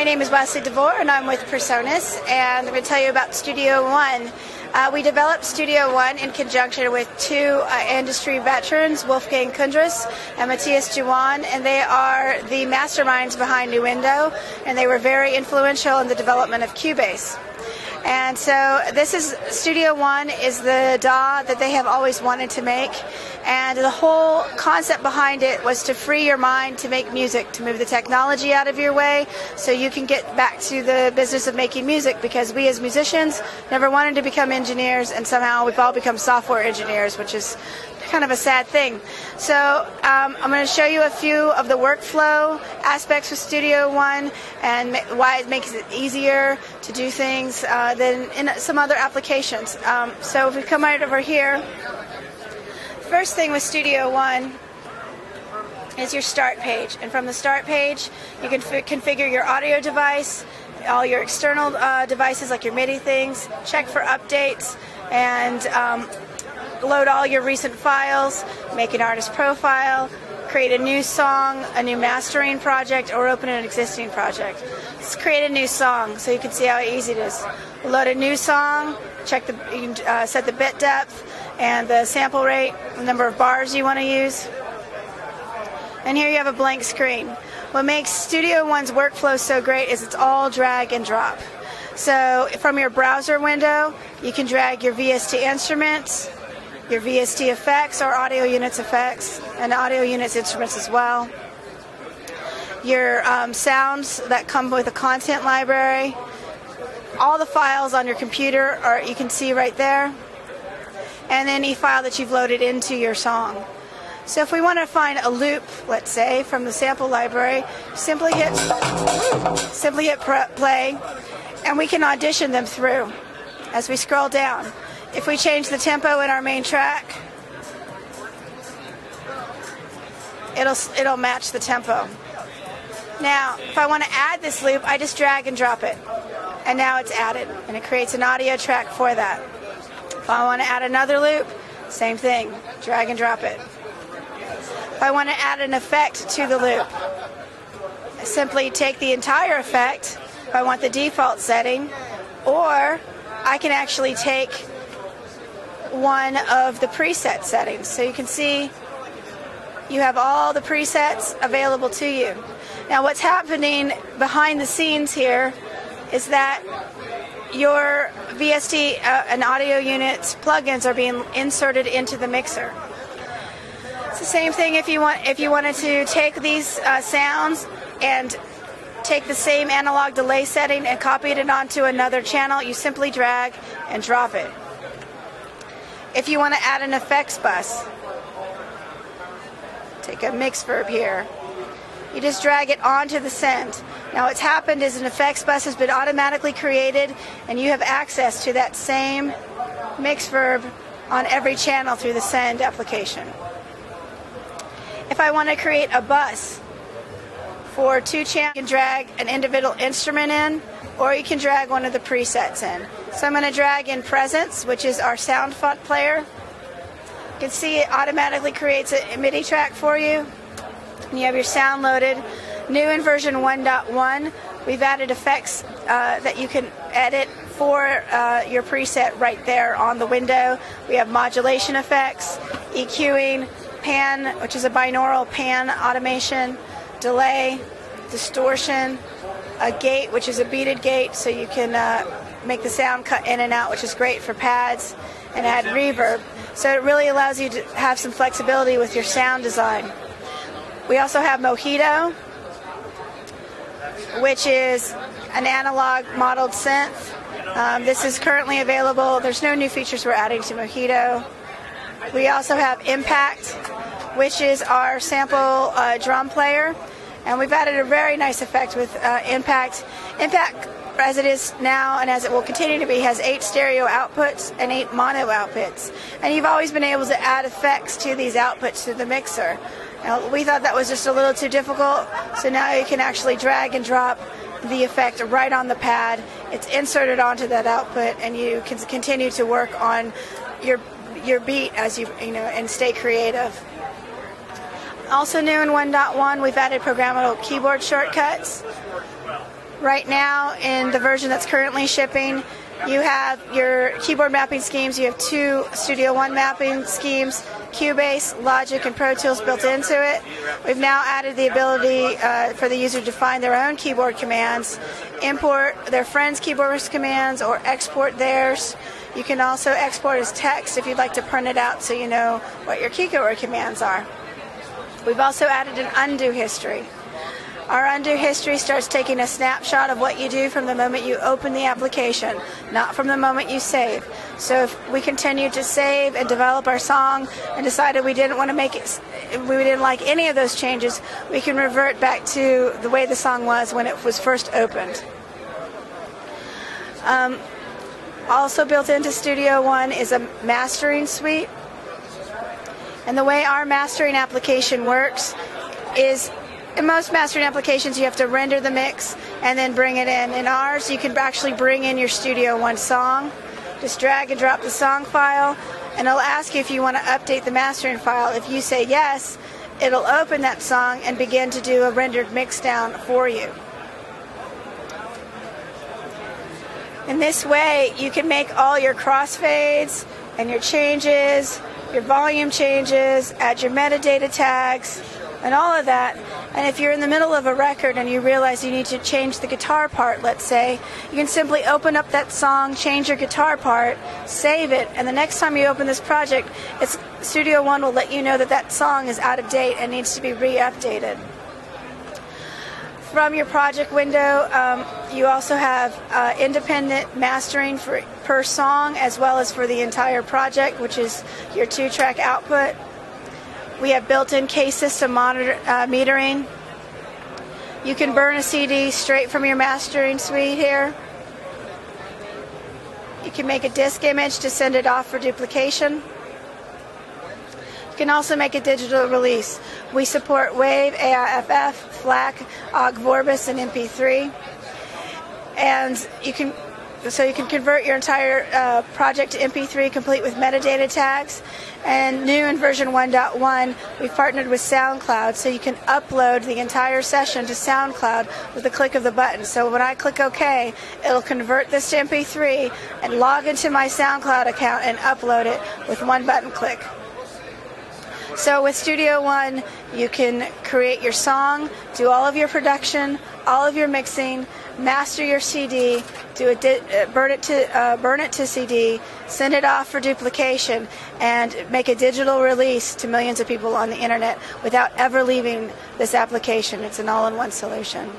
My name is Wesley DeVore, and I'm with PreSonus, and I'm going to tell you about StudioOne. We developed StudioOne in conjunction with two industry veterans, Wolfgang Kundras and Matthias Juwan, and they are the masterminds behind Nuendo, and they were very influential in the development of Cubase. And so this is StudioOne is the DAW that they have always wanted to make, and the whole concept behind it was to free your mind to make music, to move the technology out of your way so you can get back to the business of making music, because we as musicians never wanted to become engineers, and somehow we've all become software engineers, which is kind of a sad thing. So I'm going to show you a few of the workflow aspects with StudioOne and why it makes it easier to do things than in some other applications. So if we come right over here, first thing with StudioOne is your start page, and from the start page you can configure your audio device, all your external devices like your MIDI things, check for updates, and load all your recent files, make an artist profile, create a new song, a new mastering project, or open an existing project. Let's create a new song so you can see how easy it is. Load a new song, check you can set the bit depth and the sample rate, the number of bars you want to use. And here you have a blank screen. What makes StudioOne's workflow so great is it's all drag and drop. So from your browser window, you can drag your VST instruments, your VST effects or audio units effects, and audio units instruments as well. Your sounds that come with a content library. All the files on your computer you can see right there. And any file that you've loaded into your song. So if we want to find a loop, let's say, from the sample library, simply hit play, and we can audition them through as we scroll down. If we change the tempo in our main track, it'll match the tempo. Now, if I want to add this loop, I just drag and drop it. And now it's added, and it creates an audio track for that. If I want to add another loop, same thing, drag and drop it. If I want to add an effect to the loop, I simply take the entire effect if I want the default setting, or I can actually take one of the preset settings. So you can see you have all the presets available to you. Now what's happening behind the scenes here is that your VST and audio units plugins are being inserted into the mixer. It's the same thing if you wanted to take these sounds and take the same analog delay setting and copy it onto another channel, you simply drag and drop it. If you want to add an effects bus, take a mix verb here, you just drag it onto the send. Now what's happened is an effects bus has been automatically created, and you have access to that same mix verb on every channel through the send application. If I want to create a bus for two channels, you can drag an individual instrument in, or you can drag one of the presets in. So I'm going to drag in Presence, which is our sound font player. You can see it automatically creates a MIDI track for you. And you have your sound loaded. New in version 1.1, we've added effects that you can edit for your preset right there on the window. We have modulation effects, EQing, pan, which is a binaural pan automation, delay, distortion, a gate, which is a beaded gate, so you can make the sound cut in and out, which is great for pads, and add reverb. So it really allows you to have some flexibility with your sound design. We also have Mojito, which is an analog modeled synth. This is currently available. There's no new features we're adding to Mojito. We also have Impact, which is our sample drum player. And we've added a very nice effect with Impact. Impact, as it is now and as it will continue to be, has 8 stereo outputs and 8 mono outputs. And you've always been able to add effects to these outputs to the mixer. Now, we thought that was just a little too difficult, so now you can actually drag and drop the effect right on the pad. It's inserted onto that output, and you can continue to work on your beat as you know, and stay creative. Also new in 1.1, we've added programmable keyboard shortcuts. Right now, in the version that's currently shipping, you have your keyboard mapping schemes. You have 2 Studio One mapping schemes, Cubase, Logic, and Pro Tools built into it. We've now added the ability for the user to find their own keyboard commands, import their friends' keyboard commands, or export theirs. You can also export as text if you'd like to print it out so you know what your keyboard commands are. We've also added an undo history. Our undo history starts taking a snapshot of what you do from the moment you open the application, not from the moment you save. So if we continue to save and develop our song and decided we didn't want to make it, we didn't like any of those changes, we can revert back to the way the song was when it was first opened. Also built into Studio One is a mastering suite. And the way our mastering application works is, in most mastering applications, you have to render the mix and then bring it in. In ours, you can actually bring in your Studio One song. Just drag and drop the song file, and it'll ask you if you want to update the mastering file. If you say yes, it'll open that song and begin to do a rendered mix down for you. In this way, you can make all your crossfades and your changes, your volume changes, add your metadata tags, and all of that. And if you're in the middle of a record and you realize you need to change the guitar part, let's say, you can simply open up that song, change your guitar part, save it, and the next time you open this project, Studio One will let you know that that song is out of date and needs to be re-updated. From your project window, you also have independent mastering per song as well as for the entire project, which is your 2-track output. We have built-in case system metering. You can burn a CD straight from your mastering suite here. You can make a disk image to send it off for duplication. You can also make a digital release. We support WAV, AIFF, FLAC, OGG Vorbis, and MP3. And you can convert your entire project to MP3 complete with metadata tags. And new in version 1.1, we've partnered with SoundCloud, so you can upload the entire session to SoundCloud with a click of the button. So when I click OK, it'll convert this to MP3 and log into my SoundCloud account and upload it with one button click. So with Studio One, you can create your song, do all of your production, all of your mixing, master your CD, burn it to CD, send it off for duplication, and make a digital release to millions of people on the internet without ever leaving this application. It's an all-in-one solution.